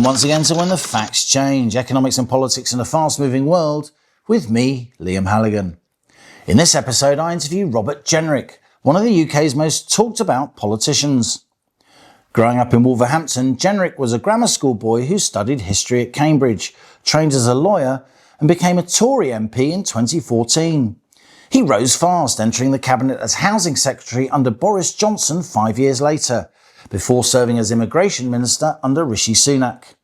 Once again, so when the facts change, economics and politics in a fast-moving world, with me, Liam Halligan. In this episode, I interview Robert Jenrick, one of the UK's most talked about politicians. Growing up in Wolverhampton, Jenrick was a grammar school boy who studied history at Cambridge, trained as a lawyer, and became a Tory MP in 2014. He rose fast, entering the cabinet as Housing Secretary under Boris Johnson 5 years later, before serving as Immigration Minister under Rishi Sunak.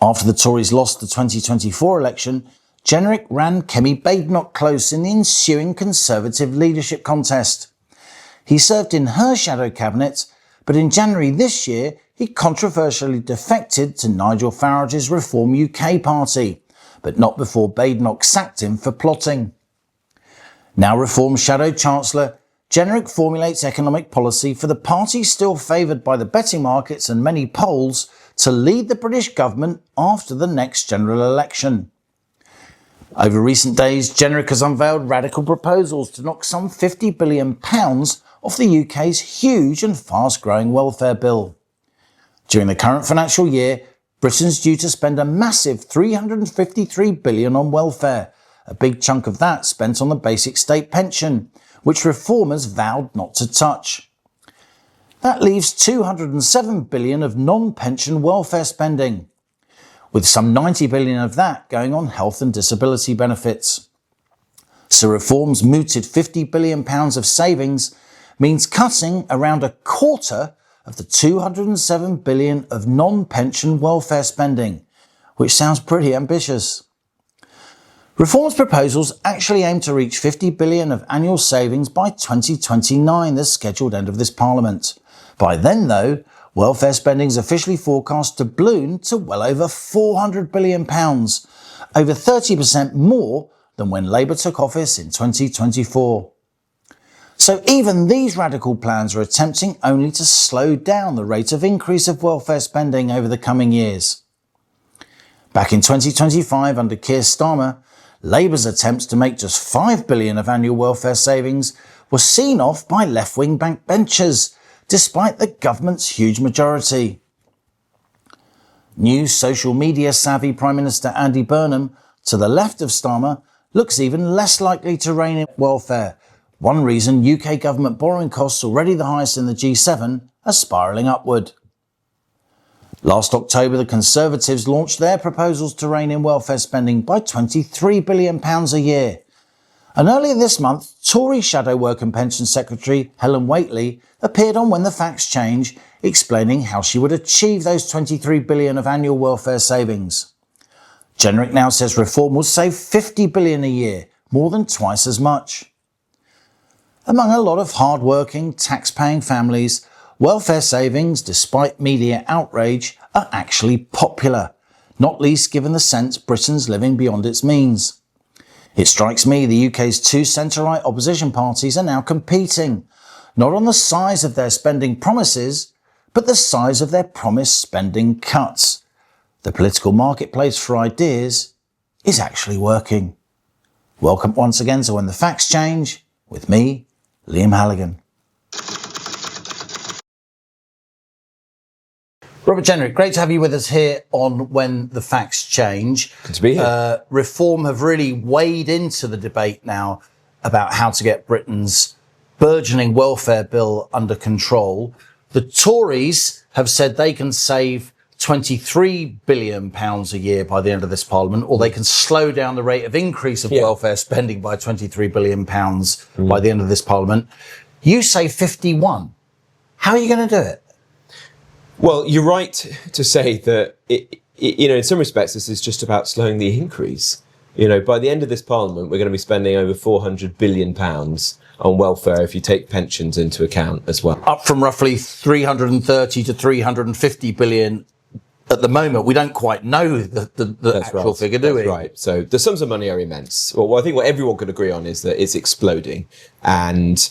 After the Tories lost the 2024 election, Jenrick ran Kemi Badenoch close in the ensuing Conservative leadership contest. He served in her shadow cabinet, but in January this year, he controversially defected to Nigel Farage's Reform UK party, but not before Badenoch sacked him for plotting. Now Reform Shadow Chancellor, Jenrick formulates economic policy for the party still favoured by the betting markets and many polls to lead the British government after the next general election. Over recent days, Jenrick has unveiled radical proposals to knock some £50 billion off the UK's huge and fast-growing welfare bill. During the current financial year, Britain's due to spend a massive £353 billion on welfare, a big chunk of that spent on the basic state pension, which reformers vowed not to touch. That leaves £207 billion of non-pension welfare spending, with some £90 billion of that going on health and disability benefits. So reform's mooted £50 billion of savings means cutting around a quarter of the £207 billion of non-pension welfare spending, which sounds pretty ambitious. Reform's proposals actually aim to reach £50 billion of annual savings by 2029, the scheduled end of this Parliament. By then, though, welfare spending is officially forecast to balloon to well over £400 billion, over 30% more than when Labour took office in 2024. So even these radical plans are attempting only to slow down the rate of increase of welfare spending over the coming years. Back in 2025, under Keir Starmer, Labour's attempts to make just £5 billion of annual welfare savings were seen off by left-wing backbenchers, despite the government's huge majority. New social media savvy Prime Minister Andy Burnham, to the left of Starmer, looks even less likely to rein in welfare. One reason UK government borrowing costs, already the highest in the G7, are spiralling upward. Last October, the Conservatives launched their proposals to rein in welfare spending by £23 billion a year. And earlier this month, Tory Shadow Work and Pension Secretary Helen Whately appeared on When the Facts Change, explaining how she would achieve those £23 billion of annual welfare savings. Jenrick now says reform will save £50 billion a year, more than twice as much. Among a lot of hard-working, tax-paying families, welfare savings, despite media outrage, are actually popular, not least given the sense Britain's living beyond its means. It strikes me the UK's two centre-right opposition parties are now competing, not on the size of their spending promises, but the size of their promised spending cuts. The political marketplace for ideas is actually working. Welcome once again to When the Facts Change, with me, Liam Halligan. Robert Jenrick, great to have you with us here on When the Facts Change. Good to be here. Reform have really waded into the debate now about how to get Britain's burgeoning welfare bill under control. The Tories have said they can save £23 billion a year by the end of this Parliament, or they can slow down the rate of increase of welfare spending by £23 billion by the end of this Parliament. You say 51. How are you going to do it? Well, you're right to say that, in some respects, this is just about slowing the increase. By the end of this Parliament, we're going to be spending over £400 billion on welfare if you take pensions into account as well. Up from roughly 330 to 350 billion at the moment. We don't quite know the actual figure, do we? That's right. So the sums of money are immense. Well, I think what everyone could agree on is that it's exploding, and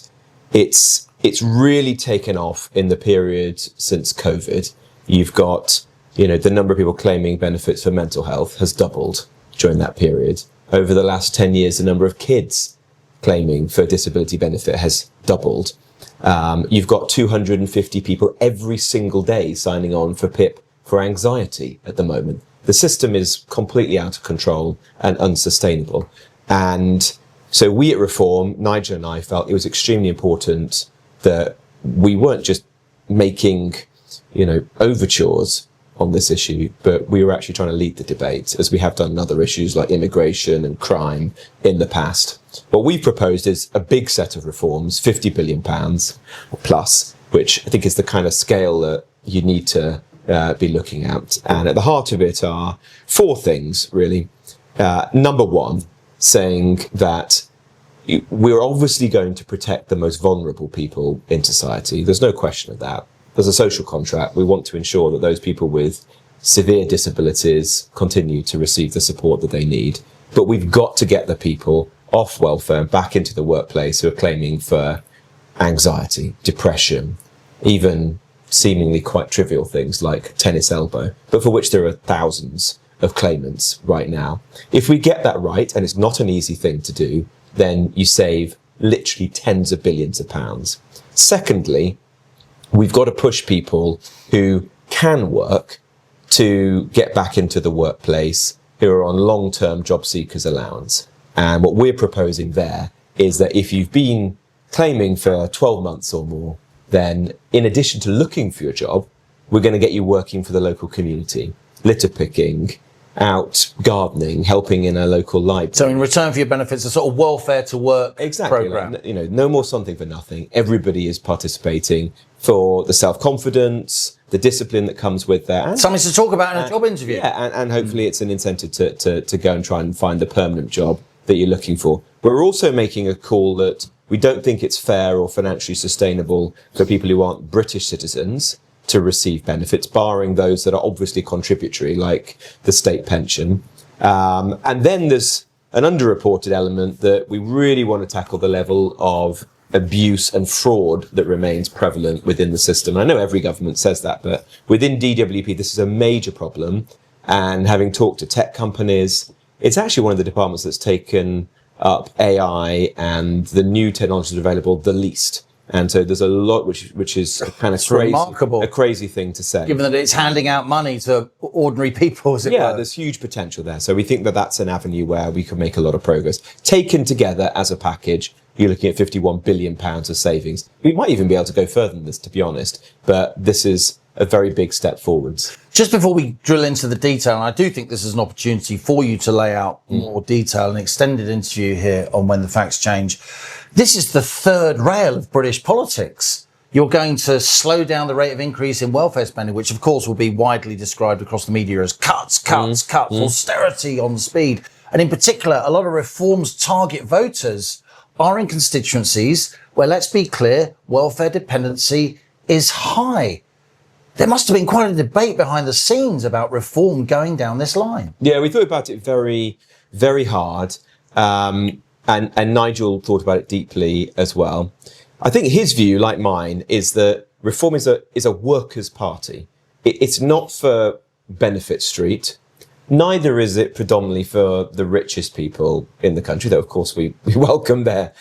it's really taken off in the period since COVID. You've got, the number of people claiming benefits for mental health has doubled during that period. Over the last 10 years, the number of kids claiming for disability benefit has doubled. You've got 250 people every single day signing on for PIP for anxiety at the moment. The system is completely out of control and unsustainable. And so we at Reform, Nigel and I, felt it was extremely important that we weren't just making, overtures on this issue, but we were actually trying to lead the debate, as we have done in other issues like immigration and crime in the past. What we've proposed is a big set of reforms, £50 billion plus, which I think is the kind of scale that you need to be looking at. And at the heart of it are four things, really. Number one, saying that we're obviously going to protect the most vulnerable people in society. There's no question of that. There's a social contract. We want to ensure that those people with severe disabilities continue to receive the support that they need. But we've got to get the people off welfare and back into the workplace who are claiming for anxiety, depression, even seemingly quite trivial things like tennis elbow, but for which there are thousands of claimants right now. If we get that right, and it's not an easy thing to do, then you save literally tens of billions of pounds. Secondly, we've got to push people who can work to get back into the workplace, who are on long-term job seekers allowance. And what we're proposing there is that if you've been claiming for 12 months or more, then in addition to looking for your job, we're going to get you working for the local community, litter picking, out gardening, helping in a local library. So in return for your benefits, a sort of welfare to work program. Like, no more something for nothing. Everybody is participating for the self-confidence, the discipline that comes with that. And something to talk about in a job interview. Yeah, and hopefully it's an incentive to go and try and find the permanent job that you're looking for. We're also making a call that we don't think it's fair or financially sustainable for people who aren't British citizens to receive benefits, barring those that are obviously contributory, like the state pension. And then there's an underreported element that we really want to tackle, the level of abuse and fraud that remains prevalent within the system. I know every government says that, but within DWP, this is a major problem. And having talked to tech companies, it's actually one of the departments that's taken up AI and the new technologies available the least. And so there's a lot which is kind of remarkable, a crazy thing to say. Given that it's handing out money to ordinary people, as it were. There's huge potential there. So we think that that's an avenue where we can make a lot of progress. Taken together as a package, you're looking at £51 billion of savings. We might even be able to go further than this, to be honest. But this is a very big step forwards. Just before we drill into the detail, and I do think this is an opportunity for you to lay out more detail, an extended interview here on When the Facts Change. This is the third rail of British politics. You're going to slow down the rate of increase in welfare spending, which of course will be widely described across the media as cuts, austerity on speed. And in particular, a lot of reforms target voters are in constituencies where, let's be clear, welfare dependency is high. There must have been quite a debate behind the scenes about reform going down this line. Yeah, we thought about it very, very hard. And Nigel thought about it deeply as well. I think his view, like mine, is that Reform is a workers' party. It's not for Benefit Street. Neither is it predominantly for the richest people in the country, though, of course, we welcome their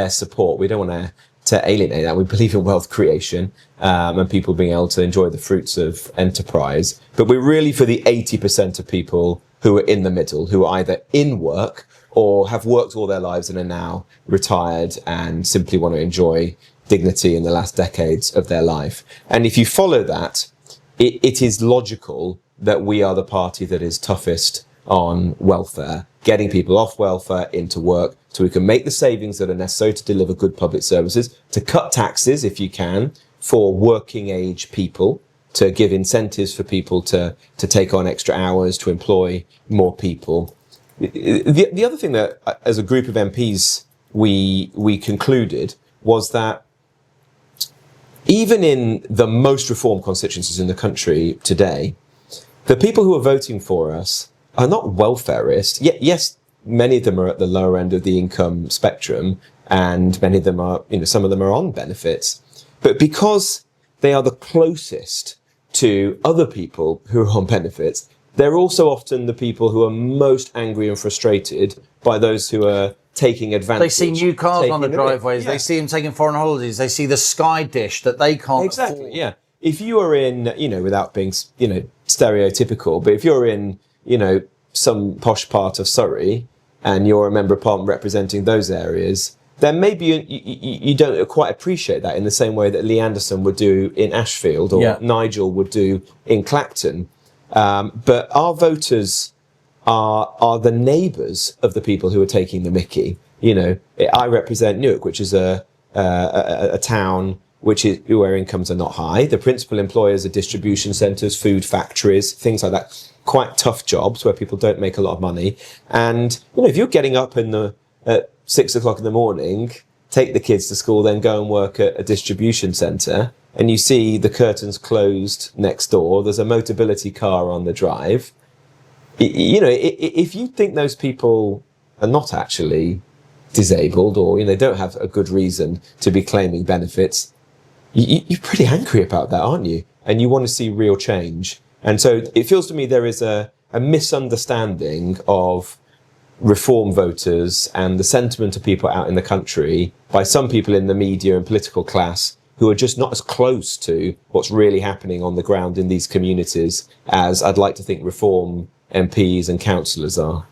support. We don't want to alienate that. We believe in wealth creation and people being able to enjoy the fruits of enterprise. But we're really for the 80% of people who are in the middle, who are either in work or have worked all their lives and are now retired and simply want to enjoy dignity in the last decades of their life. And if you follow that, it is logical that we are the party that is toughest on welfare, getting people off welfare into work so we can make the savings that are necessary to deliver good public services, to cut taxes if you can for working age people, to give incentives for people to take on extra hours, to employ more people. The other thing that, as a group of MPs, we concluded was that even in the most reformed constituencies in the country today, the people who are voting for us are not welfareists. Yes, many of them are at the lower end of the income spectrum, and many of them are, some of them are on benefits. But because they are the closest to other people who are on benefits, they're also often the people who are most angry and frustrated by those who are taking advantage. They see new cars on the driveways. They see them taking foreign holidays. They see the Sky dish that they can't afford. Yeah. if you are in, without being, stereotypical, but if you're in, some posh part of Surrey and you're a member of Parliament representing those areas, then maybe you don't quite appreciate that in the same way that Lee Anderson would do in Ashfield or Nigel would do in Clacton. But our voters are the neighbours of the people who are taking the mickey. I represent Newark, which is a town where incomes are not high. The principal employers are distribution centres, food factories, things like that. Quite tough jobs where people don't make a lot of money. And if you're getting up at 6 o'clock in the morning, take the kids to school, then go and work at a distribution centre, and you see the curtains closed next door, there's a Motability car on the drive. If you think those people are not actually disabled or they don't have a good reason to be claiming benefits, you're pretty angry about that, aren't you? And you want to see real change. And so it feels to me there is a misunderstanding of Reform voters and the sentiment of people out in the country by some people in the media and political class who are just not as close to what's really happening on the ground in these communities as I'd like to think Reform MPs and councillors are.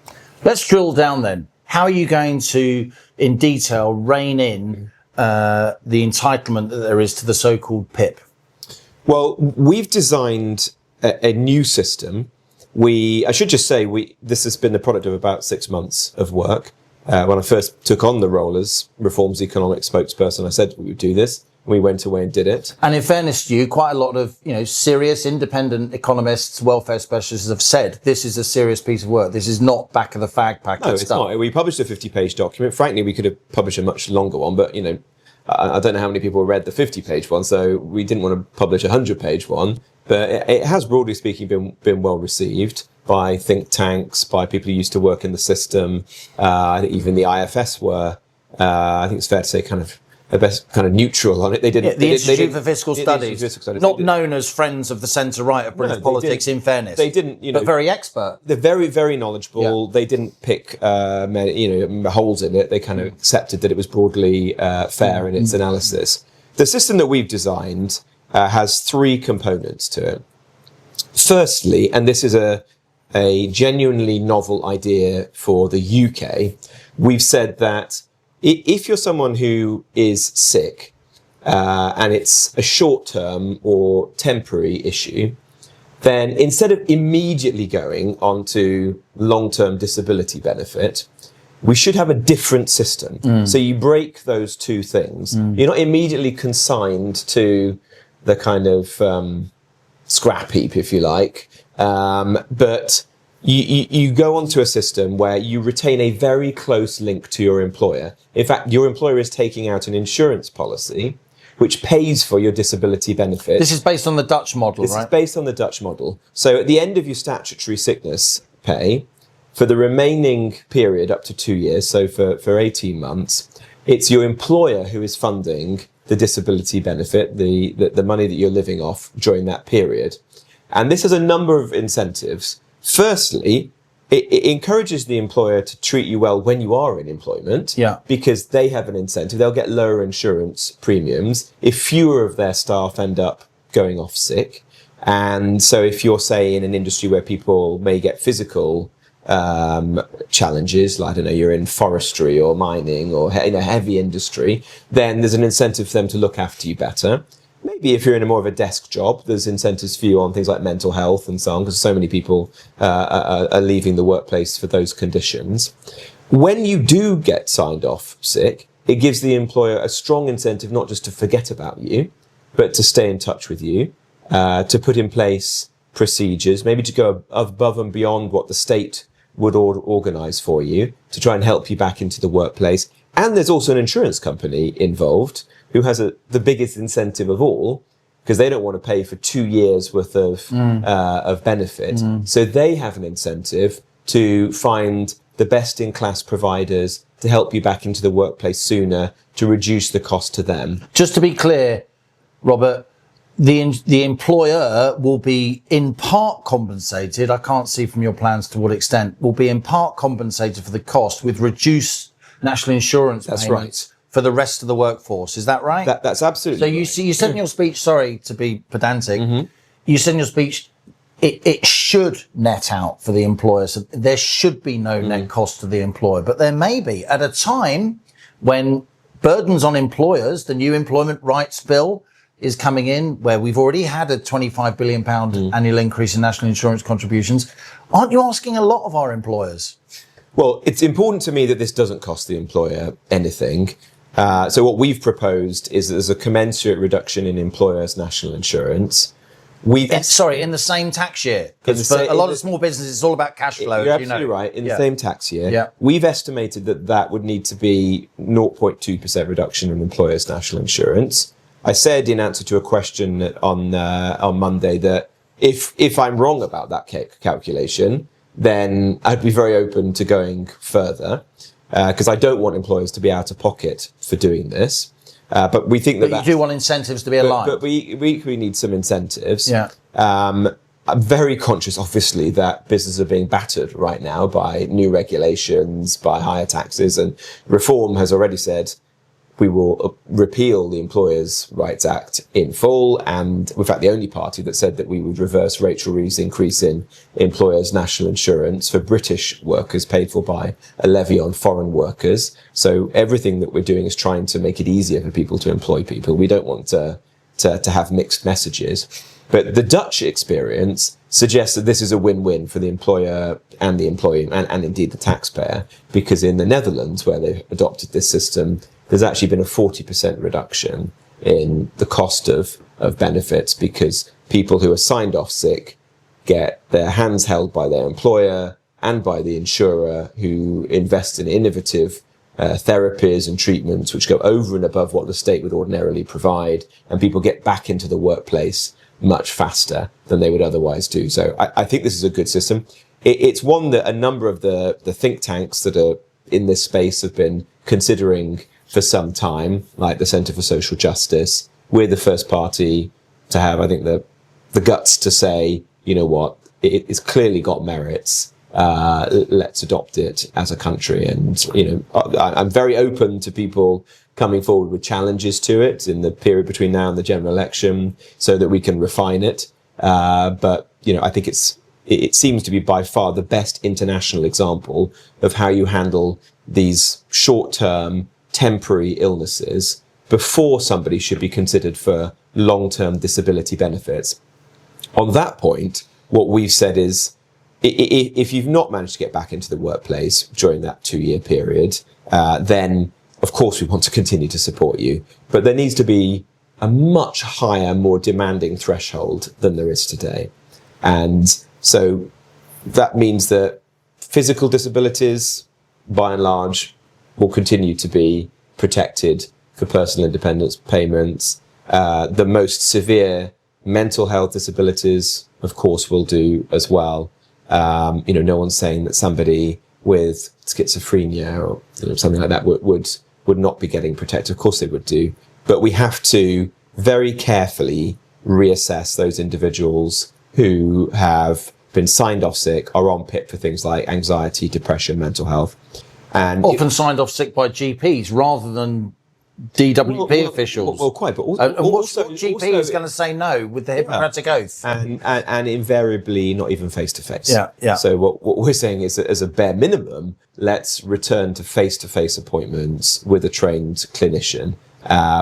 Let's drill down then. How are you going to, in detail, rein in the entitlement that there is to the so-called PIP? Well, we've designed a new system. I should just say, this has been the product of about 6 months of work. When I first took on the role as Reform's economic spokesperson, I said we would do this. We went away and did it. And in fairness to you, quite a lot of, serious independent economists, welfare specialists have said this is a serious piece of work. This is not back of the fag packet stuff. No, it's not. We published a 50-page document. Frankly, we could have published a much longer one, but, I don't know how many people read the 50-page one, so we didn't want to publish a 100-page one. But it has, broadly speaking, been well received by think tanks, by people who used to work in the system. I think even the IFS were, I think it's fair to say, kind of the best kind of neutral on it. They didn't. The Institute for Fiscal Studies, not known as friends of the centre-right of British politics. In fairness, they didn't. But very expert. They're very, very knowledgeable. Yeah. They didn't pick, holes in it. They kind of accepted that it was broadly fair in its analysis. The system that we've designed has 3 components to it. Firstly, and this is a genuinely novel idea for the UK, we've said that if you're someone who is sick and it's a short-term or temporary issue, then instead of immediately going onto long-term disability benefit, we should have a different system. So you break those 2 things. You're not immediately consigned to the kind of scrap heap, if you like, but you go onto a system where you retain a very close link to your employer. In fact, your employer is taking out an insurance policy which pays for your disability benefit. This is based on the Dutch model, right? This is based on the Dutch model. So at the end of your statutory sickness pay, for the remaining period up to 2 years, so for 18 months, it's your employer who is funding the disability benefit, the money that you're living off during that period. And this has a number of incentives. Firstly, it encourages the employer to treat you well when you are in employment, because they have an incentive. They'll get lower insurance premiums if fewer of their staff end up going off sick. And so if you're, say, in an industry where people may get physical challenges, like, I don't know, you're in forestry or mining or heavy industry, then there's an incentive for them to look after you better. Maybe if you're in a more of a desk job, there's incentives for you on things like mental health and so on, because so many people are leaving the workplace for those conditions. When you do get signed off sick, it gives the employer a strong incentive not just to forget about you, but to stay in touch with you, to put in place procedures, maybe to go above and beyond what the state would organise for you, to try and help you back into the workplace. And there's also an insurance company involved who has the biggest incentive of all, because they don't want to pay for 2 years worth of benefit. So they have an incentive to find the best in class providers to help you back into the workplace sooner, to reduce the cost to them. Just to be clear, Robert, the employer will be in part compensated. I can't see from your plans to what extent. Will be in part compensated for the cost with reduced national insurance payments for the rest of the workforce. Is that right? That's absolutely right. So you said in your speech, sorry to be pedantic, you said in your speech, it should net out for the employer. So there should be no net cost to the employer, but there may be at a time when burdens on employers, the new employment rights bill is coming in, where we've already had a £25 billion annual increase in national insurance contributions. Aren't you asking a lot of our employers? Well, it's important to me that this doesn't cost the employer anything. So what we've proposed is that there's a commensurate reduction in employers' national insurance. In the same tax year. Because for a lot of small businesses, it's all about cash flow. You're absolutely right. In the same tax year, we've estimated that would need to be 0.2% reduction in employers' national insurance. I said in answer to a question on Monday that if I'm wrong about that calculation, then I'd be very open to going further, because I don't want employers to be out of pocket for doing this. But we think that you do want incentives to be aligned. But we need some incentives. Yeah. I'm very conscious, obviously, that businesses are being battered right now by new regulations, by higher taxes, and Reform has already said we will repeal the Employers' Rights Act in full, and we're in fact the only party that said that we would reverse Rachel Reeves' increase in employers' national insurance for British workers paid for by a levy on foreign workers. So everything that we're doing is trying to make it easier for people to employ people. We don't want to have mixed messages. But the Dutch experience suggests that this is a win-win for the employer and the employee, and indeed the taxpayer, because in the Netherlands, where they've adopted this system, there's actually been a 40% reduction in the cost of benefits, because people who are signed off sick get their hands held by their employer and by the insurer, who invest in innovative therapies and treatments which go over and above what the state would ordinarily provide, and people get back into the workplace much faster than they would otherwise do. So I think this is a good system. It's one that a number of the think tanks that are in this space have been considering for some time, like the Centre for Social Justice. We're the first party to have, I think, the guts to say, you know what, it's clearly got merits. Let's adopt it as a country. And, you know, I'm very open to people coming forward with challenges to it in the period between now and the general election so that we can refine it. But, you know, I think it seems to be by far the best international example of how you handle these short-term, temporary illnesses before somebody should be considered for long-term disability benefits. On that point, what we've said is, if you've not managed to get back into the workplace during that 2-year period, then of course we want to continue to support you. But there needs to be a much higher, more demanding threshold than there is today. And so that means that physical disabilities, by and large, will continue to be protected for personal independence payments. The most severe mental health disabilities, of course, will do as well. You know, no one's saying that somebody with schizophrenia or something like that would not be getting protected. Of course they would do. But we have to very carefully reassess those individuals who have been signed off sick, are on PIP for things like anxiety, depression, mental health. And often signed off sick by GPs rather than DWP officials. Well, quite, but what GP is going to say no with the Hippocratic Oath? And invariably not even face-to-face. Yeah. So what we're saying is that as a bare minimum, let's return to face-to-face appointments with a trained clinician,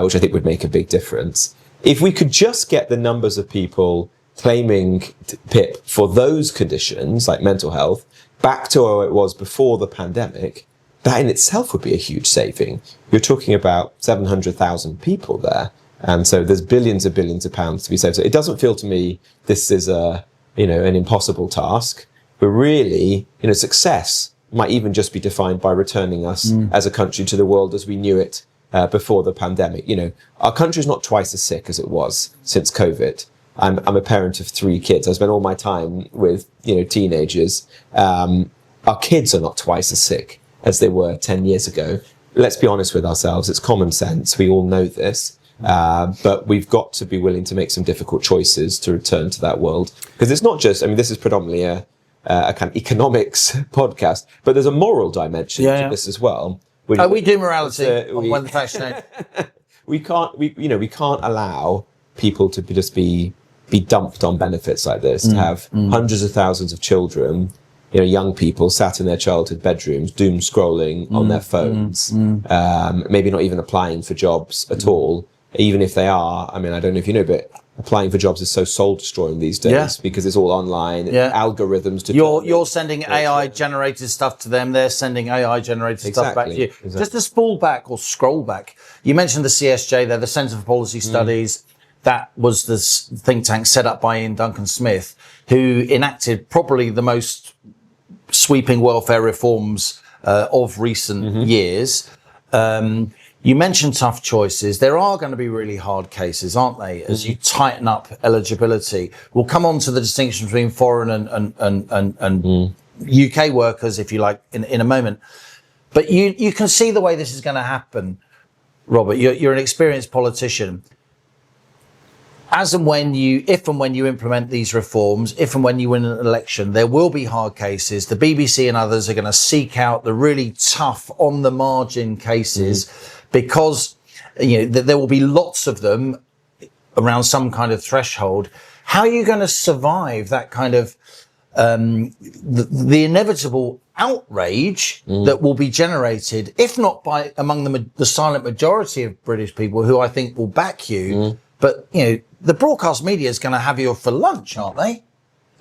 which I think would make a big difference. If we could just get the numbers of people claiming PIP for those conditions, like mental health, back to how it was before the pandemic, that in itself would be a huge saving. You're talking about 700,000 people there. And so there's billions and billions of pounds to be saved. So it doesn't feel to me this is an impossible task. But really, success might even just be defined by returning us as a country to the world as we knew it before the pandemic. Our country's not twice as sick as it was since COVID. I'm a parent of 3 kids. I spend all my time with, teenagers. Our kids are not twice as sick as they were 10 years ago. Let's be honest with ourselves. It's common sense. We all know this. But we've got to be willing to make some difficult choices to return to that world. Because it's not just, this is predominantly a kind of economics podcast, but there's a moral dimension to this as well. We do morality on when the facts change. We can't allow people to be dumped on benefits like this, to have hundreds of thousands of children, young people sat in their childhood bedrooms, doom scrolling on their phones, maybe not even applying for jobs at all. Even if they are, I don't know if you know, but applying for jobs is so soul destroying these days because it's all online, algorithms. You're sending AI generated stuff to them. They're sending AI generated stuff back to you. Exactly. Just to spool back or scroll back, you mentioned the CSJ there, the Centre for Policy Studies. That was the think tank set up by Ian Duncan Smith, who enacted probably the most sweeping welfare reforms of recent years. You mentioned tough choices. There are going to be really hard cases, aren't they, as you tighten up eligibility. We'll come on to the distinction between foreign and UK workers, if you like, in a moment. But you can see the way this is going to happen, Robert. You're an experienced politician. If and when you implement these reforms, if and when you win an election, there will be hard cases. The BBC and others are going to seek out the really tough, on the margin cases, because there will be lots of them around some kind of threshold. How are you going to survive that kind of the inevitable outrage that will be generated, if not by among the silent majority of British people who I think will back you, but the broadcast media is going to have you for lunch, aren't they?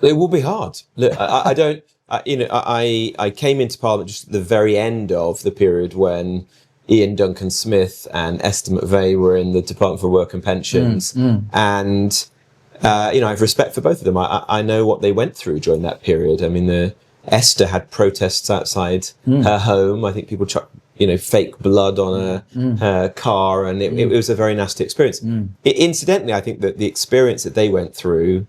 It will be hard. Look, I came into Parliament just at the very end of the period when Ian Duncan Smith and Esther McVeigh were in the Department for Work and Pensions. And, I have respect for both of them. I know what they went through during that period. Esther had protests outside her home. I think people chucked, fake blood on her car, and it was a very nasty experience. Incidentally, I think that the experience that they went through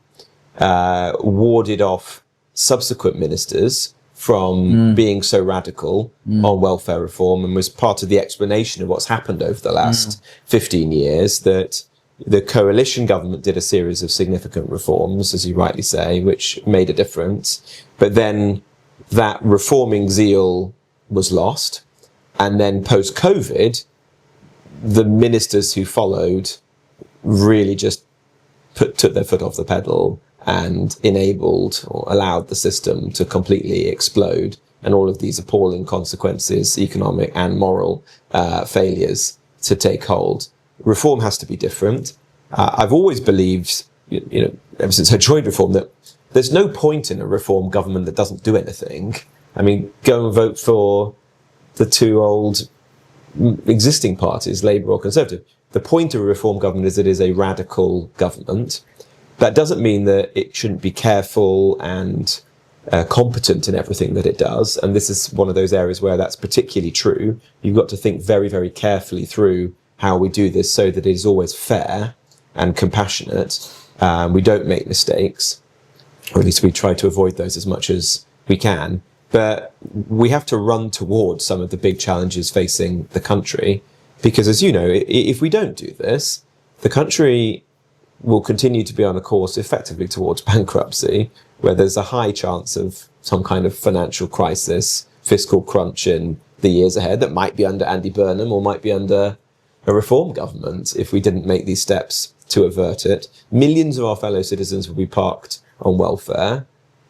warded off subsequent ministers from being so radical on welfare reform, and was part of the explanation of what's happened over the last 15 years, that the coalition government did a series of significant reforms, as you rightly say, which made a difference. But then that reforming zeal was lost. And then post-COVID, the ministers who followed really just took their foot off the pedal and enabled or allowed the system to completely explode, and all of these appalling consequences, economic and moral failures, to take hold. Reform has to be different. I've always believed, ever since I joined Reform, that there's no point in a Reform government that doesn't do anything. Go and vote for the two old existing parties, Labour or Conservative. The point of a Reform government is it is a radical government. That doesn't mean that it shouldn't be careful and competent in everything that it does. And this is one of those areas where that's particularly true. You've got to think very, very carefully through how we do this so that it is always fair and compassionate. We don't make mistakes, or at least we try to avoid those as much as we can. But we have to run towards some of the big challenges facing the country, because, as you know, if we don't do this, the country will continue to be on a course effectively towards bankruptcy, where there's a high chance of some kind of financial crisis, fiscal crunch in the years ahead that might be under Andy Burnham or might be under a Reform government if we didn't make these steps to avert it. Millions of our fellow citizens will be parked on welfare,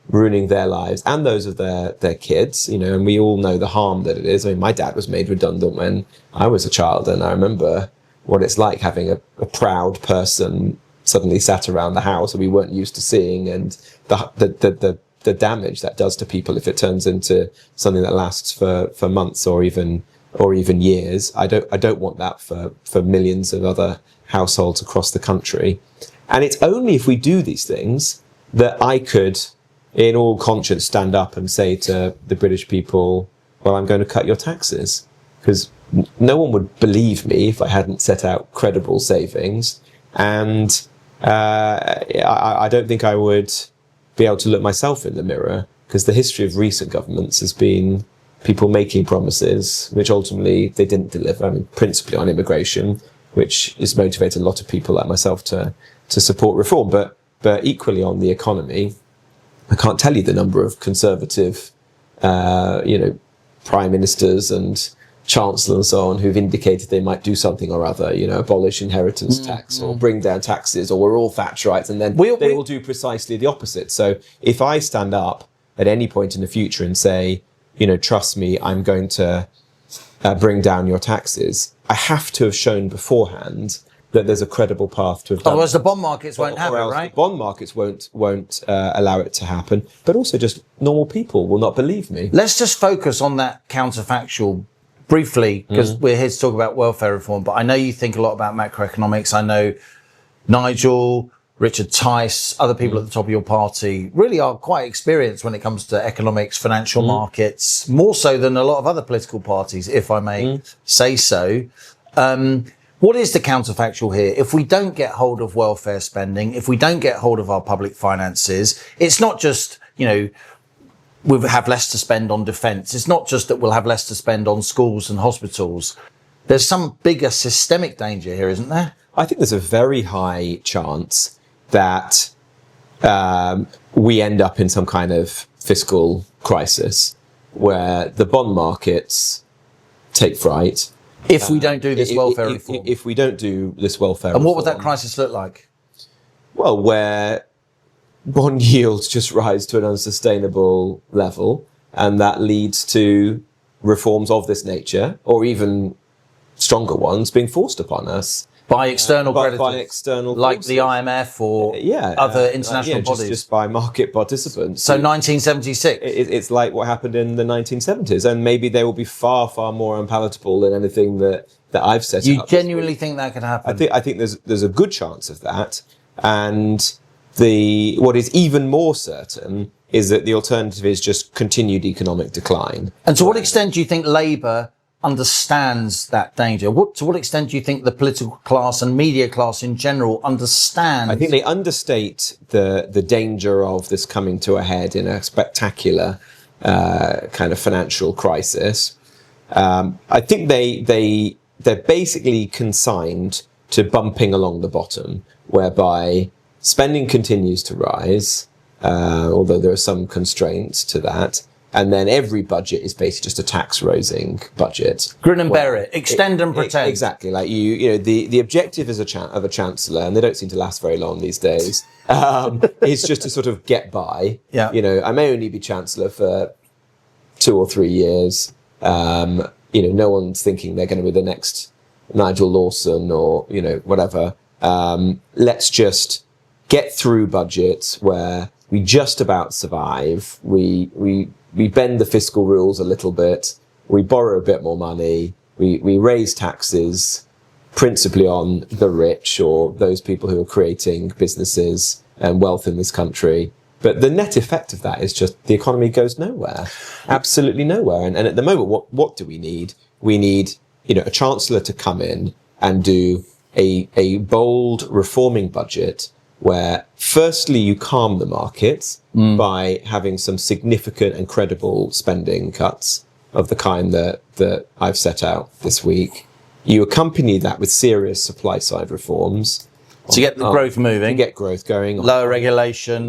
ruining their lives and those of their kids, and we all know the harm that it is. My dad was made redundant when I was a child, and I remember what it's like having a proud person suddenly sat around the house that we weren't used to seeing, and the damage that does to people if it turns into something that lasts for months or even years. I don't want that for millions of other households across the country. And it's only if we do these things that I could, in all conscience, stand up and say to the British people, well, I'm going to cut your taxes. Because no one would believe me if I hadn't set out credible savings. And I don't think I would be able to look myself in the mirror, because the history of recent governments has been people making promises which ultimately they didn't deliver. Principally on immigration, which has motivated a lot of people like myself to support reform. But equally on the economy, I can't tell you the number of Conservative, prime ministers and Chancellor and so on who've indicated they might do something or other, abolish inheritance tax or bring down taxes, or we're all Thatcherites, and then they will do precisely the opposite. So if I stand up at any point in the future and say, trust me, I'm going to bring down your taxes, I have to have shown beforehand that there's a credible path to have done. Otherwise, the bond markets won't have it, right? The bond markets won't allow it to happen. But also, just normal people will not believe me. Let's just focus on that counterfactual briefly, because we're here to talk about welfare reform. But I know you think a lot about macroeconomics. I know Nigel, Richard Tice, other people at the top of your party really are quite experienced when it comes to economics, financial markets, more so than a lot of other political parties, if I may say so. What is the counterfactual here? If we don't get hold of welfare spending, if we don't get hold of our public finances, it's not just, we'll have less to spend on defence. It's not just that we'll have less to spend on schools and hospitals. There's some bigger systemic danger here, isn't there? I think there's a very high chance that we end up in some kind of fiscal crisis where the bond markets take fright. If we don't do this welfare reform. If we don't do this welfare reform. And what would that crisis look like? Well, where bond yields just rise to an unsustainable level, and that leads to reforms of this nature, or even stronger ones, being forced upon us. By external creditors, by external like forces. the IMF or other international bodies. Just by market participants. So 1976. It's like what happened in the 1970s, and maybe they will be far, far more unpalatable than anything that I've set up. You genuinely think that could happen? I think there's a good chance of that, and what is even more certain is that the alternative is just continued economic decline. And to what extent do you think Labour understands that danger? To what extent do you think the political class and media class in general understand? I think they understate the danger of this coming to a head in a spectacular kind of financial crisis. I think they're basically consigned to bumping along the bottom, whereby spending continues to rise, although there are some constraints to that. And then every budget is basically just a tax-raising budget. Grin and bear it. Extend and pretend. Exactly. Like the objective of a chancellor, and they don't seem to last very long these days, is just to sort of get by. Yeah. I may only be chancellor for 2 or 3 years. No one's thinking they're going to be the next Nigel Lawson or, whatever. Let's just get through budgets where we just about survive. We bend the fiscal rules a little bit. We borrow a bit more money. We raise taxes, principally on the rich or those people who are creating businesses and wealth in this country. But the net effect of that is just the economy goes nowhere, absolutely nowhere. And at the moment, what do we need? We need, a chancellor to come in and do a bold reforming budget where firstly you calm the markets by having some significant and credible spending cuts of the kind that I've set out this week. You accompany that with serious supply side reforms. To get the growth moving. To get growth going. Lower regulation,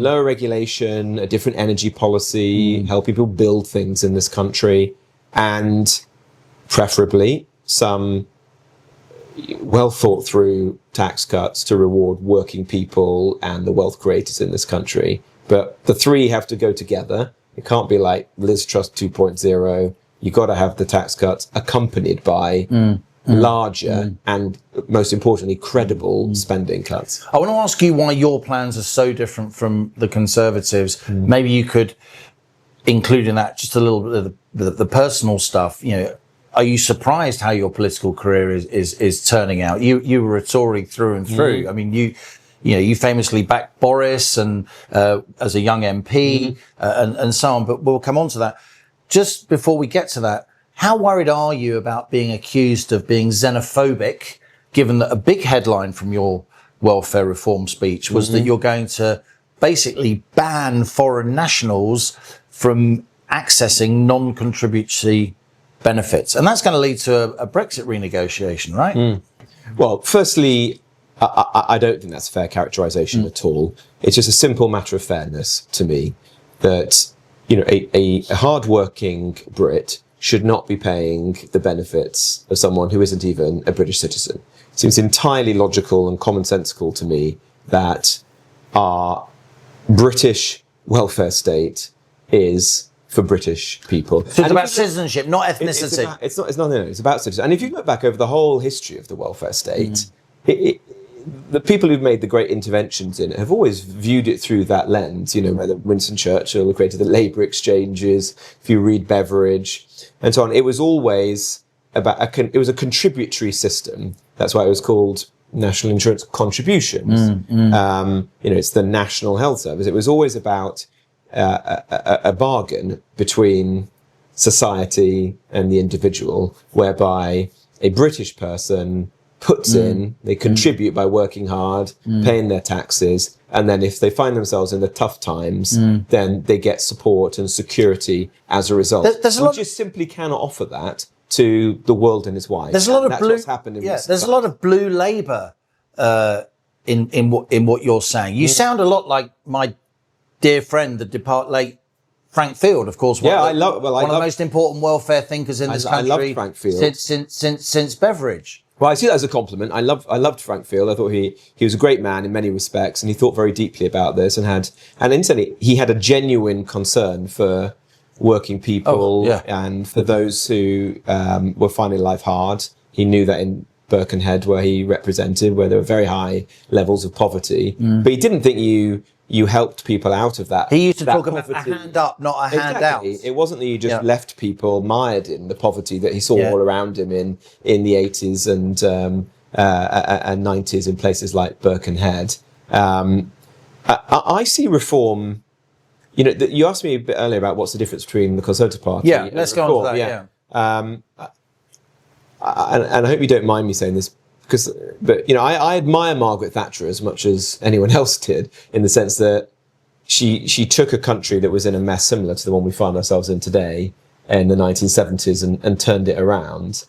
a different energy policy, help people build things in this country, and preferably some well thought through tax cuts to reward working people and the wealth creators in this country. But the three have to go together. It can't be like Liz Truss 2.0. You've got to have the tax cuts accompanied by larger and, most importantly, credible spending cuts. I want to ask you why your plans are so different from the Conservatives. Maybe you could include in that just a little bit of the personal stuff. Are you surprised how your political career is turning out? You were a Tory through and through. I mean, you famously backed Boris and as a young MP and so on. But we'll come on to that. Just before we get to that, how worried are you about being accused of being xenophobic, given that a big headline from your welfare reform speech was that you're going to basically ban foreign nationals from accessing non-contributory benefits? And that's going to lead to a Brexit renegotiation, right? Well, firstly, I don't think that's a fair characterisation at all. It's just a simple matter of fairness to me that, a hard-working Brit should not be paying the benefits of someone who isn't even a British citizen. It seems entirely logical and commonsensical to me that our British welfare state is for British people. So it's about citizenship, not ethnicity. It's about citizenship. And if you look back over the whole history of the welfare state, the people who've made the great interventions in it have always viewed it through that lens. Whether Winston Churchill created the labour exchanges, if you read Beveridge, and so on, it was always about it was a contributory system. That's why it was called national insurance contributions. It's the National Health Service. It was always about a bargain between society and the individual, whereby a British person puts in, they contribute by working hard, paying their taxes, and then if they find themselves in the tough times, then they get support and security as a result. We just simply cannot offer that to the world and its wives. There's a lot of blue. What's happened in there's a lot of blue labour in what you're saying. You sound a lot like my dear friend, the late Frank Field, of course. One of the most important welfare thinkers in this country. I love Frank Field since Beveridge. Well, I see that as a compliment. I loved Frank Field. I thought he was a great man in many respects, and he thought very deeply about this, and incidentally, he had a genuine concern for working people and for those who were finding life hard. He knew that in Birkenhead, where he represented, where there were very high levels of poverty, but he didn't think you helped people out of that. He used to talk poverty. about a hand up, not a hand out. It wasn't that you just left people mired in the poverty that he saw all around him in the 80s and 90s in places like Birkenhead. I see reform. You asked me a bit earlier about what's the difference between the Conservative Party. Yeah, let's go on to that. And I hope you don't mind me saying this, but I admire Margaret Thatcher as much as anyone else did, in the sense that she took a country that was in a mess similar to the one we find ourselves in today in the 1970s and turned it around.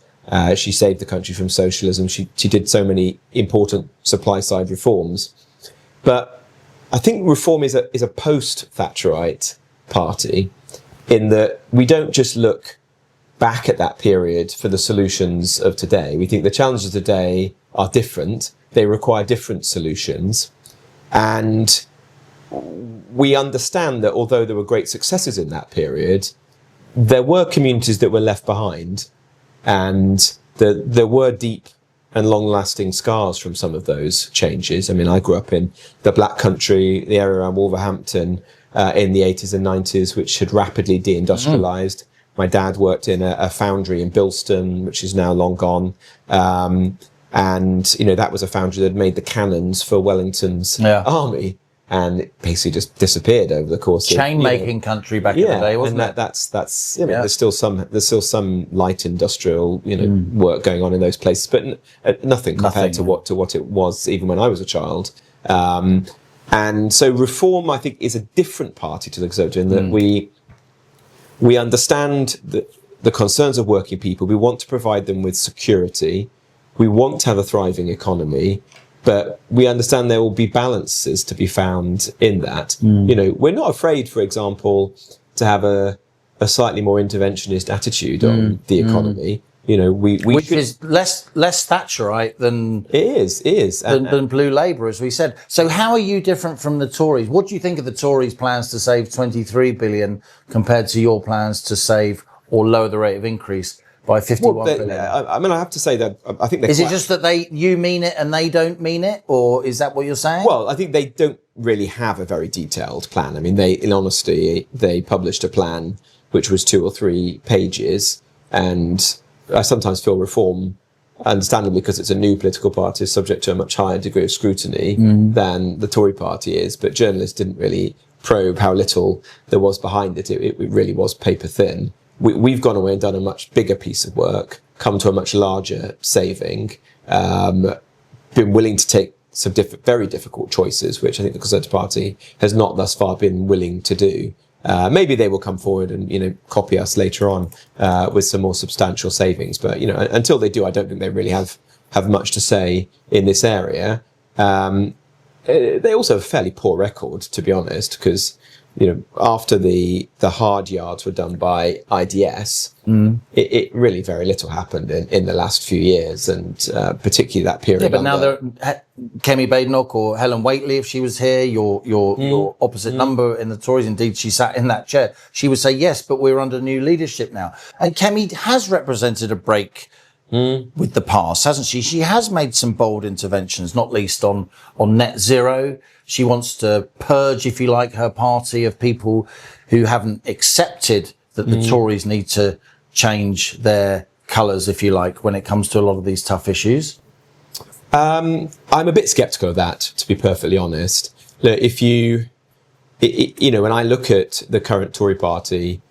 She saved the country from socialism. She did so many important supply side reforms. But I think Reform is a post-Thatcherite party, in that we don't just look back at that period for the solutions of today. We think the challenges of today are different. They require different solutions. And we understand that although there were great successes in that period, there were communities that were left behind, and there were deep and long-lasting scars from some of those changes. I mean, I grew up in the Black Country, the area around Wolverhampton, in the 80s and 90s, which had rapidly deindustrialised. My dad worked in a foundry in Bilston, which is now long gone. And, that was a foundry that had made the cannons for Wellington's army. And it basically just disappeared over the course of chain-making country back in the day, wasn't it? That's there's still some light industrial work going on in those places, but nothing compared to what it was even when I was a child. And so Reform, I think, is a different party to the Conservative, in that we understand the concerns of working people. We want to provide them with security. We want to have a thriving economy. But we understand there will be balances to be found in that. We're not afraid, for example, to have a slightly more interventionist attitude on the economy. Which is less Thatcherite than it is than Blue Labour, as we said. So how are you different from the Tories? What do you think of the Tories' plans to save 23 billion compared to your plans to save or lower the rate of increase by 51 billion? I mean, I have to say that I think is it just that you mean it and they don't mean it, or is that what you're saying? Well, I think they don't really have a very detailed plan. I mean, in honesty, they published a plan which was 2 or 3 pages, and I sometimes feel Reform, understandably because it's a new political party, is subject to a much higher degree of scrutiny than the Tory party is. But journalists didn't really probe how little there was behind it. It really was paper thin. We've gone away and done a much bigger piece of work, come to a much larger saving, been willing to take some very difficult choices, which I think the Conservative Party has not thus far been willing to do. Maybe they will come forward and copy us later on with some more substantial savings, but until they do, I don't think they really have much to say in this area. They also have a fairly poor record, to be honest, because after the hard yards were done by IDS, it really very little happened in the last few years, and particularly that period. Yeah, but now Kemi Badenoch or Helen Whately, if she was here, your opposite number in the Tories, indeed she sat in that chair, she would say yes, but we're under new leadership now. And Kemi has represented a break with the past, hasn't she? She has made some bold interventions, not least on net zero. She wants to purge, if you like, her party of people who haven't accepted that the Tories need to change their colours, if you like, when it comes to a lot of these tough issues. I'm a bit sceptical of that, to be perfectly honest. Look, if when I look at the current Tory party,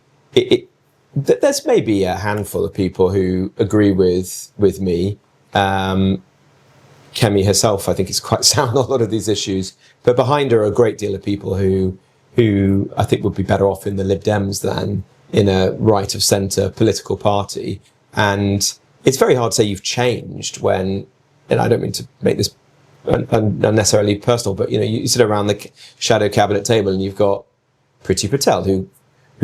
there's maybe a handful of people who agree with me. Kemi herself, I think, is quite sound on a lot of these issues, but behind her are a great deal of people who I think would be better off in the Lib Dems than in a right of centre political party. And it's very hard to say you've changed when, and I don't mean to make this unnecessarily personal, but you sit around the shadow cabinet table and you've got Priti Patel, who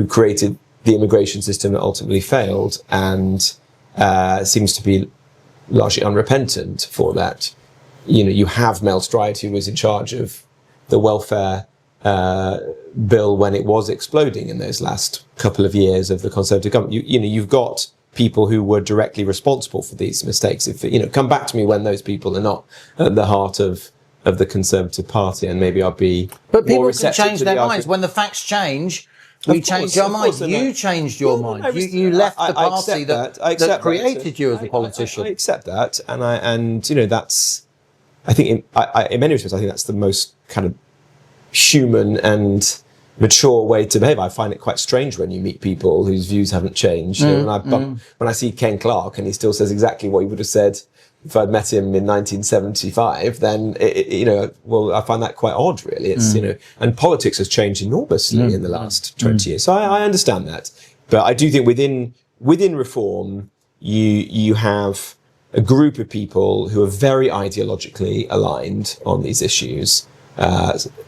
created the immigration system that ultimately failed and seems to be largely unrepentant for that. You have Mel Stride, who was in charge of the welfare bill when it was exploding in those last couple of years of the Conservative government. You've got people who were directly responsible for these mistakes. If come back to me when those people are not at the heart of the Conservative Party, and maybe I'll be. But people more can change their minds when the facts change. We changed our mind. You changed your mind. You left the party that created you as a politician. I accept that, and that's. I think in many respects, I think that's the most kind of human and mature way to behave. I find it quite strange when you meet people whose views haven't changed. When I see Ken Clarke and he still says exactly what he would have said if I'd met him in 1975, then I find that quite odd, really. It's and politics has changed enormously in the last 20 years. So I understand that, but I do think within Reform, you have a group of people who are very ideologically aligned on these issues,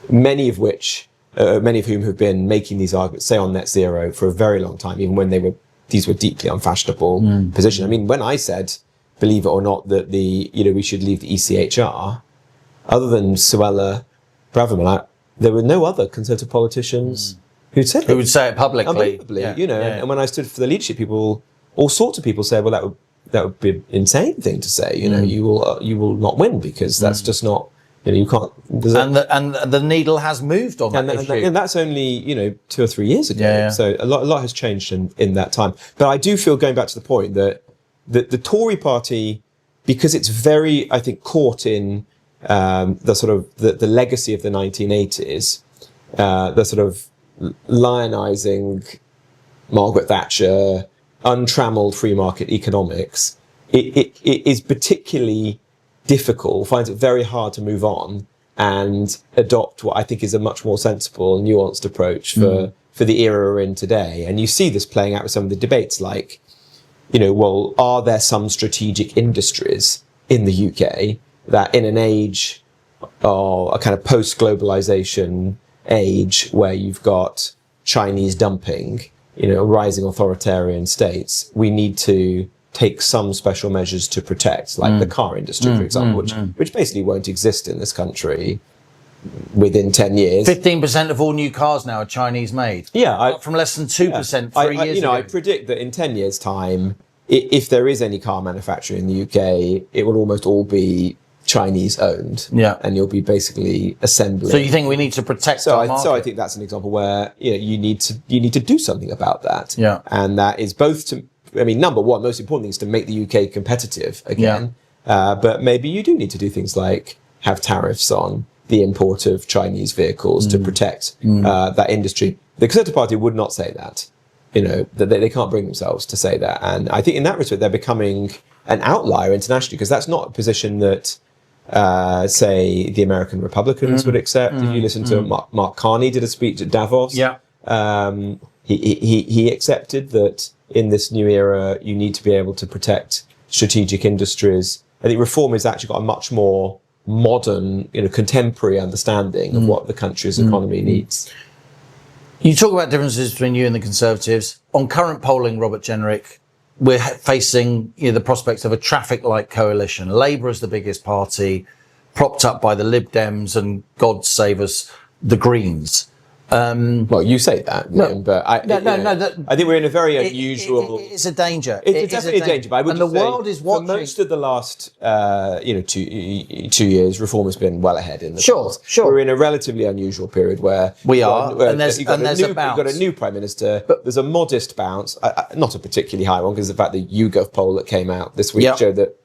many of whom have been making these arguments, say on net zero, for a very long time, even when these were deeply unfashionable positions. I mean, when I said, believe it or not, that we should leave the ECHR, other than Suella Braverman, there were no other Conservative politicians who would say it publicly. Unbelievably, And when I stood for the leadership, all sorts of people said, well, that would be an insane thing to say. You will not win because that's just not. You can't. And the needle has moved on that issue. And that's only 2 or 3 years ago. Yeah. So a lot has changed in that time. But I do feel, going back to the point, that the Tory party, because it's very, I think, caught in the sort of the legacy of the 1980s, the sort of lionising Margaret Thatcher, untrammeled free market economics, it is particularly difficult, finds it very hard to move on and adopt what I think is a much more sensible, nuanced approach for the era we're in today. And you see this playing out with some of the debates, like, are there some strategic industries in the UK that, in an age, or a kind of post-globalization age where you've got Chinese dumping, rising authoritarian states, we need to take some special measures to protect, like the car industry, for example, which basically won't exist in this country within 10 years. 15% of all new cars now are Chinese made. Yeah. From less than 2% 3 years ago. I predict that in 10 years' time, if there is any car manufacturing in the UK, it will almost all be Chinese owned. Yeah. And you'll be basically assembling. So you think we need to protect our market? So I think that's an example where you need to do something about that. Yeah. And that is both number one, most important thing is to make the UK competitive again. Yeah. But maybe you do need to do things like have tariffs on the import of Chinese vehicles to protect that industry. The Conservative Party would not say that. That they can't bring themselves to say that. And I think in that respect, they're becoming an outlier internationally, because that's not a position that, say, the American Republicans would accept. If you listen to Mark Carney did a speech at Davos, he accepted that in this new era, you need to be able to protect strategic industries. I think Reform has actually got a much more modern, contemporary understanding of what the country's economy needs. You talk about differences between you and the Conservatives. On current polling, Robert Jenrick, we're facing the prospects of a traffic-like coalition. Labour is the biggest party, propped up by the Lib Dems and, God save us, the Greens. Well, you say that, but I think we're in a very unusual. It's a danger. It's definitely a danger. But I would and the say world is watching. For most of the last, 2 years, Reform has been well ahead in the polls. Sure. We're in a relatively unusual period where we are, and there's a bounce. You've got a new prime minister. But there's a modest bounce, not a particularly high one, because the fact the YouGov poll that came out this week showed that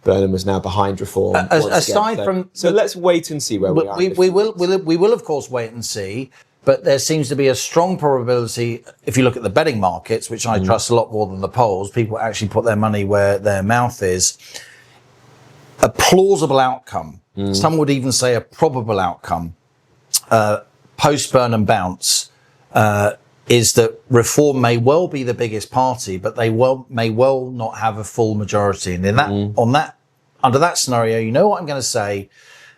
Burnham was now behind Reform. Aside from, so let's wait and see where we are. We will of course wait and see. But there seems to be a strong probability, if you look at the betting markets, which I trust a lot more than the polls, people actually put their money where their mouth is. A plausible outcome, some would even say a probable outcome, post-Burnham bounce, is that Reform may well be the biggest party, but they may well not have a full majority. And in that, under that scenario, you know what I'm going to say,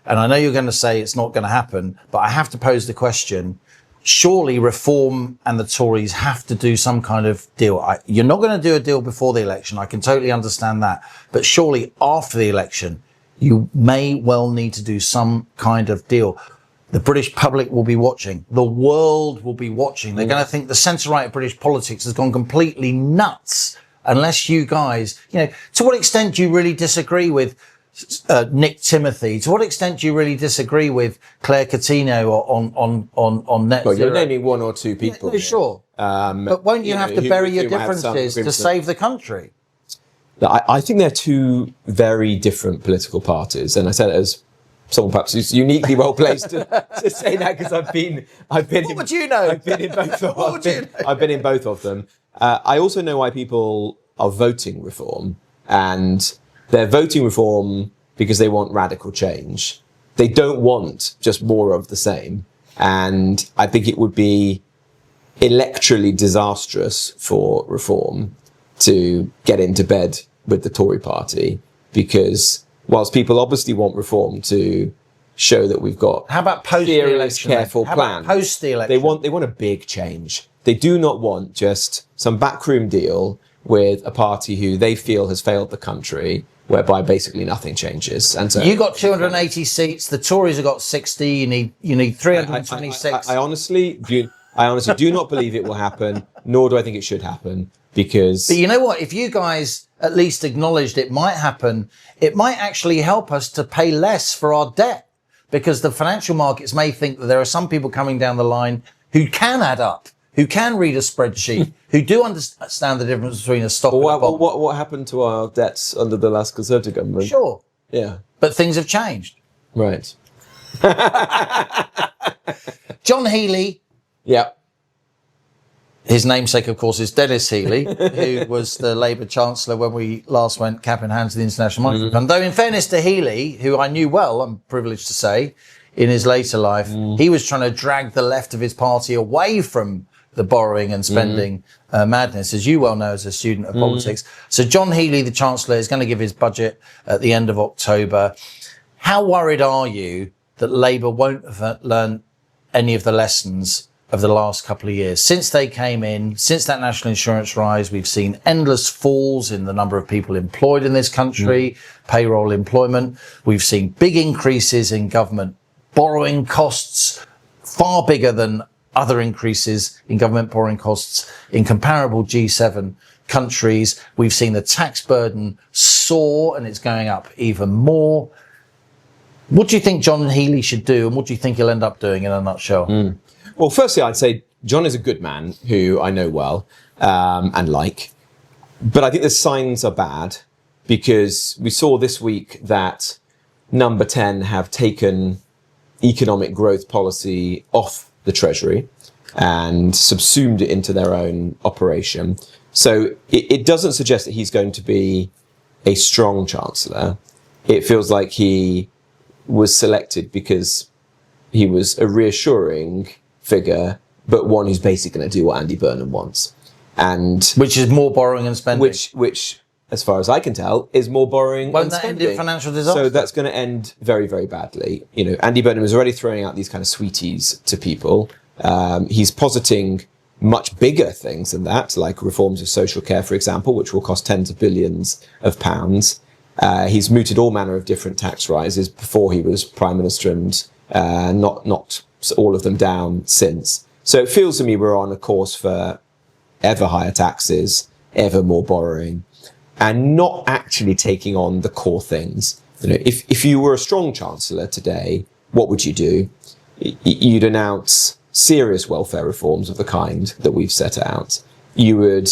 and I know you're going to say it's not going to happen, but I have to pose the question. Surely Reform and the Tories have to do some kind of deal. You're not going to do a deal before the election. I can totally understand that. But surely after the election, you may well need to do some kind of deal. The British public will be watching. The world will be watching. They're going to think the centre-right of British politics has gone completely nuts unless you guys, to what extent do you really disagree with Nick Timothy? To what extent do you really disagree with Claire Coutinho on net well, zero? You're naming one or two people. Yeah, sure. But won't you have to bury your differences to save the country? I think they're two very different political parties. And I said it as someone perhaps who's uniquely well placed to say that, because I've been What would you know? I've been in both of them. I've been in both of them. I also know why people are voting Reform, and they're voting Reform because they want radical change. They don't want just more of the same. And I think it would be electorally disastrous for Reform to get into bed with the Tory party, because whilst people obviously want Reform to show that we've got how about post the election, careful plan, post the election, they want a big change. They do not want just some backroom deal with a party who they feel has failed the country, whereby basically nothing changes. And so you got 280 seats. The Tories have got 60. You need 326. I honestly do not believe it will happen, nor do I think it should happen, because. But you know what? If you guys at least acknowledged it might happen, it might actually help us to pay less for our debt, because the financial markets may think that there are some people coming down the line who can add up, who can read a spreadsheet, who do understand the difference between a stock and a bond. What happened to our debts under the last Conservative government? Sure. Yeah. But things have changed. Right. John Healey. Yeah. His namesake, of course, is Dennis Healey, who was the Labour Chancellor when we last went cap in hand to the International Monetary Fund. Though, in fairness to Healey, who I knew well, I'm privileged to say, in his later life, he was trying to drag the left of his party away from the borrowing and spending madness, as you well know as a student of politics. So John Healey, the Chancellor, is going to give his budget at the end of October. How worried are you that Labour won't have learned any of the lessons of the last couple of years? Since they came in, since that national insurance rise, we've seen endless falls in the number of people employed in this country, payroll employment. We've seen big increases in government borrowing costs, far bigger than other increases in government borrowing costs in comparable G7 countries. We've seen the tax burden soar, and it's going up even more. What do you think John Healey should do, and what do you think he'll end up doing in a nutshell? Well, firstly, I'd say John is a good man who I know well and like. But I think the signs are bad, because we saw this week that Number 10 have taken economic growth policy off the Treasury and subsumed it into their own operation. So it doesn't suggest that he's going to be a strong Chancellor. It feels like he was selected because he was a reassuring figure, but one who's basically going to do what Andy Burnham wants. And which is more borrowing and spending. Which, as far as I can tell, is more borrowing and spending. Won't that end in financial disaster? So that's going to end very, very badly. Andy Burnham is already throwing out these kind of sweeties to people. He's positing much bigger things than that, like reforms of social care, for example, which will cost tens of billions of pounds. He's mooted all manner of different tax rises before he was Prime Minister and knocked all of them down since. So it feels to me we're on a course for ever higher taxes, ever more borrowing, and not actually taking on the core things. If you were a strong Chancellor today, what would you do? You'd announce serious welfare reforms of the kind that we've set out. You would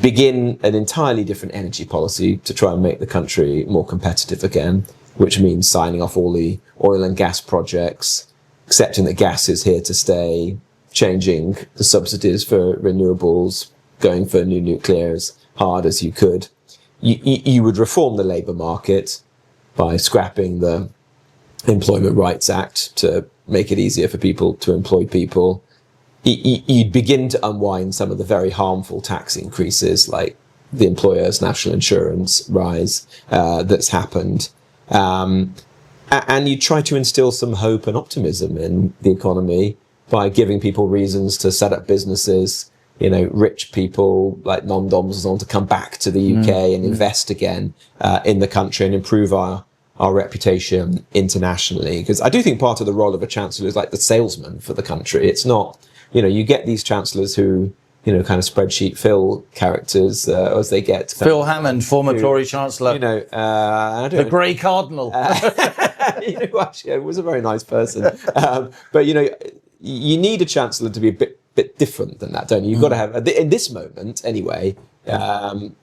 begin an entirely different energy policy to try and make the country more competitive again, which means signing off all the oil and gas projects, accepting that gas is here to stay, changing the subsidies for renewables, going for new nuclear as hard as you could. You would reform the labour market by scrapping the Employment Rights Act to make it easier for people to employ people. You'd begin to unwind some of the very harmful tax increases, like the employer's national insurance rise that's happened. And you try to instill some hope and optimism in the economy by giving people reasons to set up businesses. Rich people like non-doms want to come back to the UK and invest again in the country and improve our reputation internationally. Because I do think part of the role of a chancellor is like the salesman for the country. It's not, you get these chancellors who, kind of spreadsheet Phil characters as they get. Phil Hammond, former Tory Chancellor. The Grey Cardinal. Actually, was a very nice person. But, you need a chancellor to be a bit different than that, don't you? You've got to have, in this moment anyway,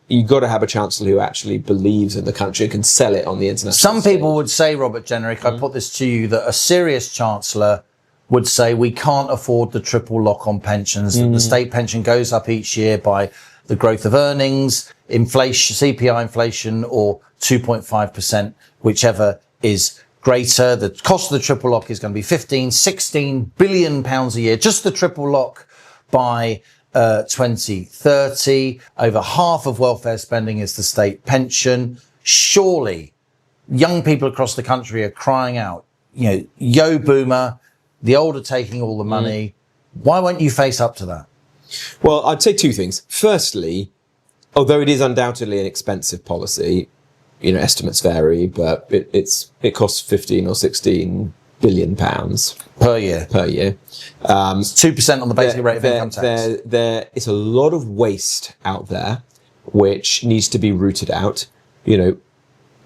you've got to have a chancellor who actually believes in the country and can sell it on the international Some stage. people would say, Robert Jenrick, I put this to you, that a serious chancellor would say we can't afford the triple lock on pensions. The state pension goes up each year by the growth of earnings, inflation, CPI inflation, or 2.5%, whichever is greater. The cost of the triple lock is going to be 16 billion pounds a year, just the triple lock by 2030. Over half of welfare spending is the state pension. Surely young people across the country are crying out, yo boomer, the old are taking all the money. Why won't you face up to that? Well, I'd say two things. Firstly, although it is undoubtedly an expensive policy, estimates vary, but it costs 15 or 16 billion pounds per year. It's 2% on the basic rate of income tax. There is a lot of waste out there which needs to be rooted out.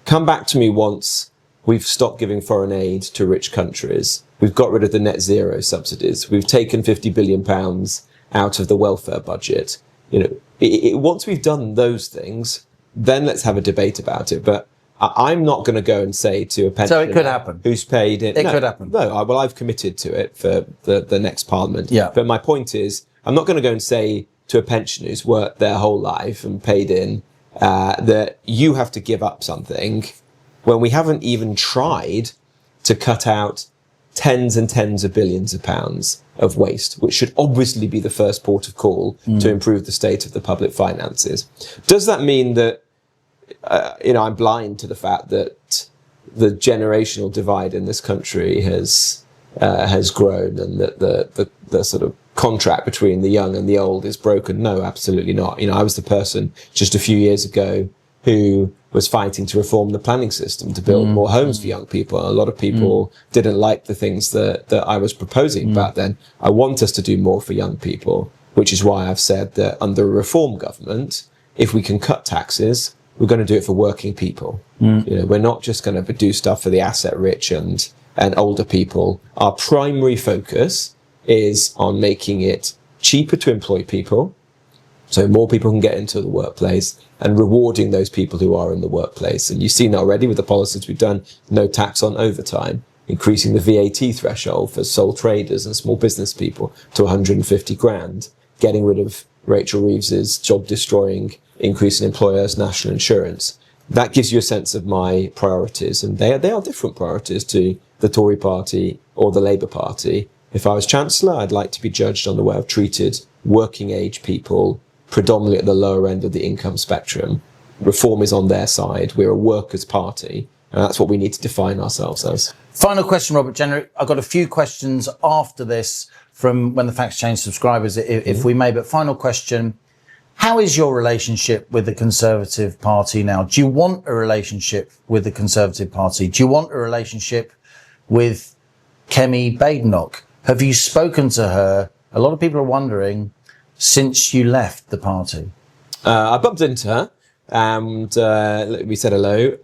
Come back to me once we've stopped giving foreign aid to rich countries. We've got rid of the net zero subsidies. We've taken 50 billion pounds out of the welfare budget. Once we've done those things, then let's have a debate about it. But I'm not going to go and say to a pensioner, so it could happen, who's paid it. It could happen. No, I've committed to it for the next parliament. Yeah. But my point is, I'm not going to go and say to a pensioner who's worked their whole life and paid in that you have to give up something when we haven't even tried to cut out tens and tens of billions of pounds of waste, which should obviously be the first port of call to improve the state of the public finances. Does that mean that, I'm blind to the fact that the generational divide in this country has grown and that the sort of contract between the young and the old is broken? No, absolutely not. I was the person just a few years ago who was fighting to reform the planning system to build more homes for young people. A lot of people didn't like the things that I was proposing back then. I want us to do more for young people, which is why I've said that under a reform government, if we can cut taxes, we're going to do it for working people. We're not just going to do stuff for the asset rich and older people. Our primary focus is on making it cheaper to employ people, so more people can get into the workplace, and rewarding those people who are in the workplace. And you've seen already with the policies we've done, no tax on overtime, increasing the VAT threshold for sole traders and small business people to 150 grand, getting rid of Rachel Reeves's job-destroying increase in employers' national insurance. That gives you a sense of my priorities, and they are different priorities to the Tory party or the Labour Party. If I was Chancellor, I'd like to be judged on the way I've treated working age people, predominantly at the lower end of the income spectrum. Reform is on their side. We're a workers' party, and that's what we need to define ourselves as. Final question, Robert Jenrick. I've got a few questions after this from When the Facts Change subscribers, if we may. But final question, how is your relationship with the Conservative Party now? Do you want a relationship with the Conservative Party? Do you want a relationship with Kemi Badenoch? Have you spoken to her? A lot of people are wondering, since you left the party. I bumped into her and we said hello.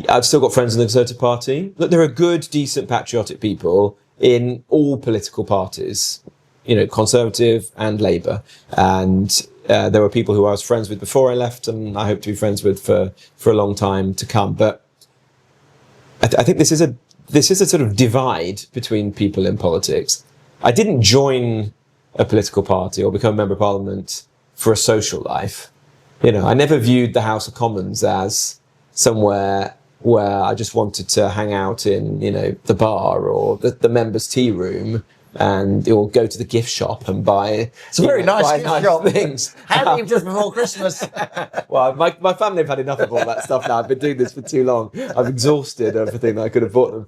I've still got friends in the Conservative Party. Look, there are good, decent, patriotic people in all political parties, you know, Conservative and Labour. And there were people who I was friends with before I left and I hope to be friends with for a long time to come. But I think this is a sort of divide between people in politics. I didn't join a political party or become a member of parliament for a social life. You know, I never viewed the House of Commons as somewhere where I just wanted to hang out in, you know, the bar or the members' tea room and or go to the gift shop and buy. It's a very nice gift shop. Things. Handy just before Christmas. Well, my family have had enough of all that stuff now. I've been doing this for too long. I've exhausted everything that I could have bought them.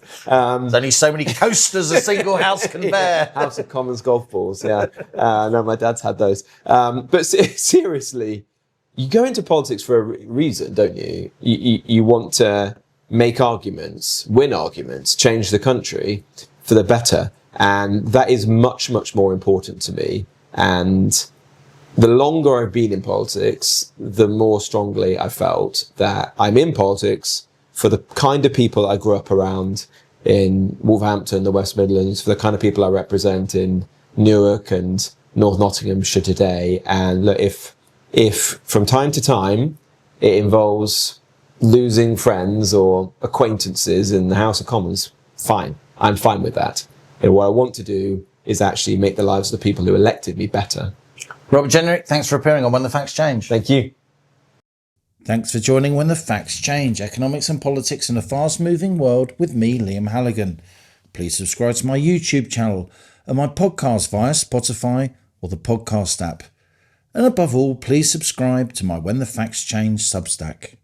There's only so many coasters a single house can bear. House of Commons golf balls, yeah. No, my dad's had those. But seriously, you go into politics for a reason, don't you? You want to make arguments, win arguments, change the country for the better. And that is much, much more important to me. And the longer I've been in politics, the more strongly I felt that I'm in politics for the kind of people I grew up around in Wolverhampton, the West Midlands, for the kind of people I represent in Newark and North Nottinghamshire today. And look, if from time to time it involves losing friends or acquaintances in the House of Commons, fine. I'm fine with that. And what I want to do is actually make the lives of the people who elected me better. Robert Jenrick, thanks for appearing on When the Facts Change. Thank you. Thanks for joining When the Facts Change, economics and politics in a fast-moving world with me, Liam Halligan. Please subscribe to my YouTube channel and my podcast via Spotify or the podcast app. And above all, please subscribe to my When the Facts Change Substack.